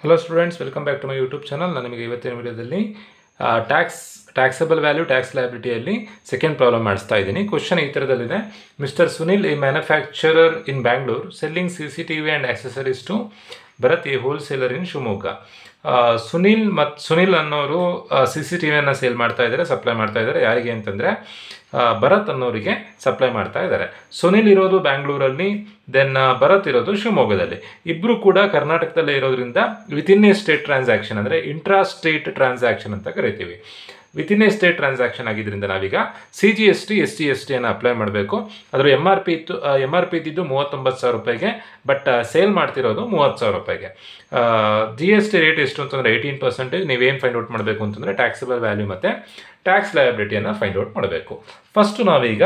Hello students, welcome back to my YouTube channel. ನಾನು ನಿಮಗೆ ಇವತ್ತಿನ ವಿಡಿಯೋದಲ್ಲಿ ಟ್ಯಾಕ್ಸಬಲ್ ವ್ಯಾಲ್ಯೂ ಟ್ಯಾಕ್ಸ್ ಲಯಬಿಲಿಟಿಯಲ್ಲಿ ಸೆಕೆಂಡ್ ಪ್ರಾಬ್ಲಮ್ ಮಾಡಿಸ್ತಾ ಇದ್ದೀನಿ. ಕ್ವಶನ್ ಈ ಥರದಲ್ಲಿದೆ. Mister Sunil, a manufacturer in Bangalore, selling CCTV and accessories to Bharat, a wholesaler in Shivamogga. Sunil ಅನ್ನೋರು CCTVಯನ್ನು ಸೇಲ್ ಮಾಡ್ತಾ ಇದ್ದಾರೆ, ಸಪ್ಲೈ ಮಾಡ್ತಾ ಇದ್ದಾರೆ. ಯಾರಿಗೆ ಅಂತಂದರೆ ಭರತ್ ಅನ್ನೋರಿಗೆ ಸಪ್ಲೈ ಮಾಡ್ತಾ ಇದ್ದಾರೆ. ಸುನಿಲ್ ಇರೋದು ಬ್ಯಾಂಗ್ಳೂರಲ್ಲಿ, ದೆನ್ ಭರತ್ ಇರೋದು ಶಿವಮೊಗ್ಗದಲ್ಲಿ. ಇಬ್ಬರು ಕೂಡ ಕರ್ನಾಟಕದಲ್ಲೇ ಇರೋದ್ರಿಂದ ವಿತಿನ್ ಎ ಸ್ಟೇಟ್ ಟ್ರಾನ್ಸಾಕ್ಷನ್ ಅಂದರೆ ಇಂಟ್ರಾ ಸ್ಟೇಟ್ ಟ್ರಾನ್ಸಾಕ್ಷನ್ ಅಂತ ಕರಿತೀವಿ. ವಿತಿನ್ ಎ ಸ್ಟೇಟ್ ಟ್ರಾನ್ಸಾಕ್ಷನ್ ಆಗಿದ್ದರಿಂದ ನಾವೀಗ CGST SGST ಅನ್ನು ಅಪ್ಲೈ ಮಾಡಬೇಕು. ಅದರ MRP ಇದ್ದಿದ್ದು 39,000 ರೂಪಾಯಿಗೆ, ಬಟ್ ಸೇಲ್ ಮಾಡ್ತಿರೋದು 30,000 ರೂಪಾಯಿಗೆ. GST ರೇಟ್ ಎಷ್ಟು ಅಂತಂದರೆ 18%. ನೀವೇನು ಫೈಂಡ್ ಔಟ್ ಮಾಡಬೇಕು ಅಂತಂದರೆ ಟ್ಯಾಕ್ಸಬಲ್ ವ್ಯಾಲ್ಯೂ ಮತ್ತು ಟ್ಯಾಕ್ಸ್ ಲಯಬಿಲಿಟಿಯನ್ನು ಫೈಂಡ್ ಔಟ್ ಮಾಡಬೇಕು. ಫಸ್ಟು ನಾವೀಗ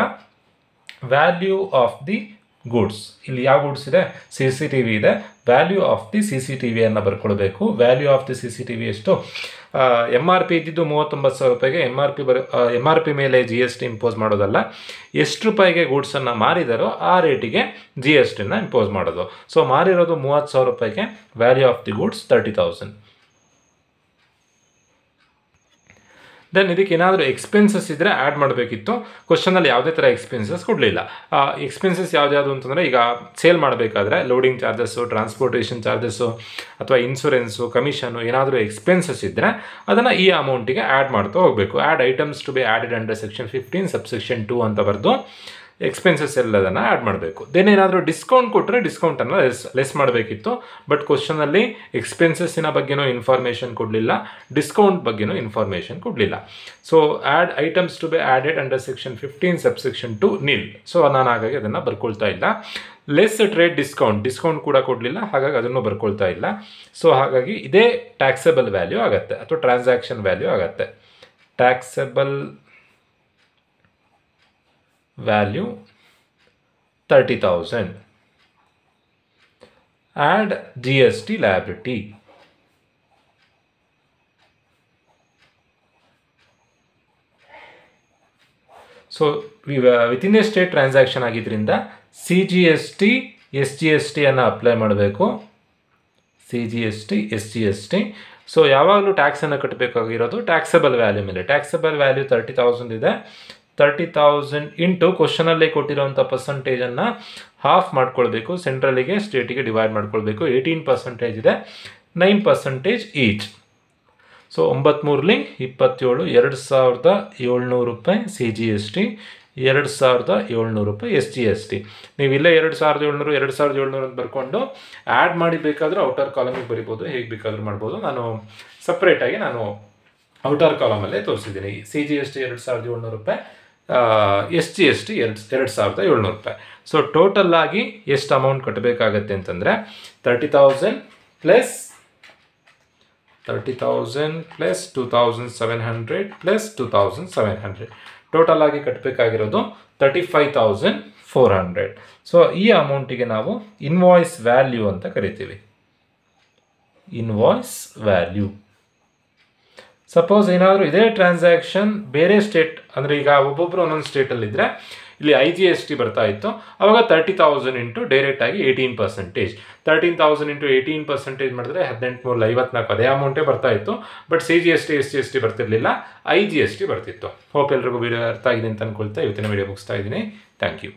ವ್ಯಾಲ್ಯೂ ಆಫ್ ದಿ ಗೂಡ್ಸ್, ಇಲ್ಲಿ ಯಾವ ಗೂಡ್ಸ್ ಇದೆ? CCTV ಇದೆ. ವ್ಯಾಲ್ಯೂ ಆಫ್ ದಿ CCTVಯನ್ನು ಬರ್ಕೊಳ್ಬೇಕು. ವ್ಯಾಲ್ಯೂ ಆಫ್ ದಿ CCTV ಎಷ್ಟು? MRP ಇದ್ದಿದ್ದು 39,000 ರೂಪಾಯಿಗೆ. MRP ಮೇಲೆ GST ಇಂಪೋಸ್ ಮಾಡೋದಲ್ಲ, ಎಷ್ಟು ರೂಪಾಯಿಗೆ ಗೂಡ್ಸನ್ನು ಮಾರಿದಾರೋ ಆ ರೇಟಿಗೆ GSTನ ಇಂಪೋಸ್ ಮಾಡೋದು. ಸೊ ಮಾರಿರೋದು 30,000 ರೂಪಾಯಿಗೆ. Value of the goods 30,000. Then ಇದಕ್ಕೆ ಏನಾದರೂ ಎಕ್ಸ್ಪೆನ್ಸಸ್ ಇದ್ದರೆ ಆ್ಯಡ್ ಮಾಡಬೇಕಿತ್ತು. ಕ್ವಶನಲ್ಲಿ ಯಾವುದೇ ಥರ ಎಕ್ಸ್ಪೆನ್ಸಸ್ ಕೊಡಲಿಲ್ಲ. ಎಕ್ಸ್ಪೆನ್ಸಸ್ ಯಾವ್ದು ಅಂತಂದರೆ, ಈಗ ಸೇಲ್ ಮಾಡಬೇಕಾದ್ರೆ ಲೋಡಿಂಗ್ ಚಾರ್ಜಸ್ಸು, ಟ್ರಾನ್ಸ್ಪೋರ್ಟೇಷನ್ ಚಾರ್ಜಸ್ಸು ಅಥವಾ ಇನ್ಶೂರೆನ್ಸು, ಕಮಿಷನು ಏನಾದರೂ ಎಕ್ಸ್ಪೆನ್ಸಸ್ ಇದ್ದರೆ ಅದನ್ನು ಈ ಅಮೌಂಟಿಗೆ ಆ್ಯಡ್ ಮಾಡ್ತಾ ಹೋಗಬೇಕು. Add items to be added under section 15 subsection 2 ಅಂತ ಬರೆದು ಎಕ್ಸ್ಪೆನ್ಸಸ್ ಎಲ್ಲದನ್ನು ಆ್ಯಡ್ ಮಾಡಬೇಕು. ದೆನ್ ಏನಾದರೂ ಡಿಸ್ಕೌಂಟ್ ಕೊಟ್ಟರೆ ಡಿಸ್ಕೌಂಟನ್ನು ಲೆಸ್ ಮಾಡಬೇಕಿತ್ತು. ಬಟ್ ಕ್ವಶನಲ್ಲಿ ಎಕ್ಸ್ಪೆನ್ಸಸ್ಸಿನ ಬಗ್ಗೆನೂ ಇನ್ಫಾರ್ಮೇಷನ್ ಕೊಡಲಿಲ್ಲ, ಡಿಸ್ಕೌಂಟ್ ಬಗ್ಗೆನೂ ಇನ್ಫಾರ್ಮೇಷನ್ ಕೊಡಲಿಲ್ಲ. So add items to be added under section 15 subsection 2 nil. So ನಾನು ಹಾಗಾಗಿ ಅದನ್ನು ಬರ್ಕೊಳ್ತಾ ಇಲ್ಲ. ಲೆಸ್ ಟ್ರೇಡ್ ಡಿಸ್ಕೌಂಟ್ ಕೂಡ ಕೊಡಲಿಲ್ಲ, ಹಾಗಾಗಿ ಅದನ್ನು ಬರ್ಕೊಳ್ತಾ ಇಲ್ಲ. ಸೊ ಹಾಗಾಗಿ ಇದೇ ಟ್ಯಾಕ್ಸಬಲ್ ವ್ಯಾಲ್ಯೂ ಆಗುತ್ತೆ ಅಥವಾ ಟ್ರಾನ್ಸಾಕ್ಷನ್ ವ್ಯಾಲ್ಯೂ ಆಗುತ್ತೆ. Taxable value 30,000. Add GST liability. So within A state transaction ಆಗಿದ್ದರಿಂದ CGST SGST ಅನ್ನು ಅಪ್ಲೈ ಮಾಡಬೇಕು. CGST SGST. ಸೊ ಯಾವಾಗಲೂ ಟ್ಯಾಕ್ಸನ್ನು ಕಟ್ಟಬೇಕಾಗಿರೋದು ಟ್ಯಾಕ್ಸಬಲ್ ವ್ಯಾಲ್ಯೂ ಮೇಲೆ. ಟ್ಯಾಕ್ಸಬಲ್ ವ್ಯಾಲ್ಯೂ 30,000 ಇದೆ. 30,000 ಇಂಟು ಕ್ವಶನಲ್ಲೇ ಕೊಟ್ಟಿರೋಂಥ ಪರ್ಸಂಟೇಜನ್ನು ಹಾಫ್ ಮಾಡ್ಕೊಳ್ಬೇಕು. ಸೆಂಟ್ರಲಿಗೆ ಸ್ಟೇಟಿಗೆ ಡಿವೈಡ್ ಮಾಡ್ಕೊಳ್ಬೇಕು. 18% ಇದೆ, 9% ಈಚ್. ಸೊ 9×3 27, 2,700 ರೂಪಾಯಿ CGST, 2,700 ರೂಪಾಯಿ SGST. ನೀವು ಇಲ್ಲೇ 2,700 ಅಂತ ಬರ್ಕೊಂಡು ಆ್ಯಡ್ ಮಾಡಿ ಬೇಕಾದರೂ ಔಟರ್ ಕಾಲಮಿಗೆ ಬರಿಬೋದು, ಹೇಗೆ ಬೇಕಾದರೂ ಮಾಡ್ಬೋದು. ನಾನು ಸಪ್ರೇಟಾಗಿ ಔಟರ್ ಕಾಲಮಲ್ಲೇ ತೋರಿಸಿದ್ದೀನಿ. CGST 2,700 ರೂಪಾಯಿ, SGST 2,700 ರೂಪಾಯಿ. ಸೊ ಟೋಟಲ್ ಆಗಿ ಎಷ್ಟು ಅಮೌಂಟ್ ಕಟ್ಟಬೇಕಾಗತ್ತೆ ಅಂತಂದರೆ 30,000 ಪ್ಲಸ್ 2,700 ಪ್ಲಸ್ 2,700. ಟೋಟಲ್ ಆಗಿ ಕಟ್ಟಬೇಕಾಗಿರೋದು 35,400. ಸೊ ಈ ಅಮೌಂಟಿಗೆ ನಾವು ಇನ್ವಾಯ್ಸ್ ವ್ಯಾಲ್ಯೂ ಅಂತ ಕರಿತೀವಿ. Invoice value. ಸಪೋಸ್ ಏನಾದರೂ ಇದೇ ಟ್ರಾನ್ಸಾಕ್ಷನ್ ಬೇರೆ ಸ್ಟೇಟ್, ಅಂದರೆ ಈಗ ಒಬ್ಬೊಬ್ಬರು ಒಂದೊಂದು ಸ್ಟೇಟಲ್ಲಿದ್ದರೆ ಇಲ್ಲಿ IGST ಬರ್ತಾ ಇತ್ತು, ಆವಾಗ 30,000 ಇಂಟು ಡೈರೆಕ್ಟಾಗಿ 18%. 13,000 ಇಂಟು 18% ಮಾಡಿದ್ರೆ 18,354 ಅದೇ ಅಮೌಂಟೇ ಬರ್ತಾ ಇತ್ತು. ಬಟ್ CGST SGST ಬರ್ತಿರಲಿಲ್ಲ, IGST ಬರ್ತಿತ್ತು. ಹೋಪ್ ಎಲ್ರಿಗೂ ವಿಡಿಯೋ ಅರ್ಥ ಆಗಿದೆ ಅಂತ ಅನ್ಕೊಳ್ತಾ ಇವತ್ತಿನ ವಿಡಿಯೋ ಮುಗಿಸ್ತಾ ಇದ್ದೀನಿ. Thank you.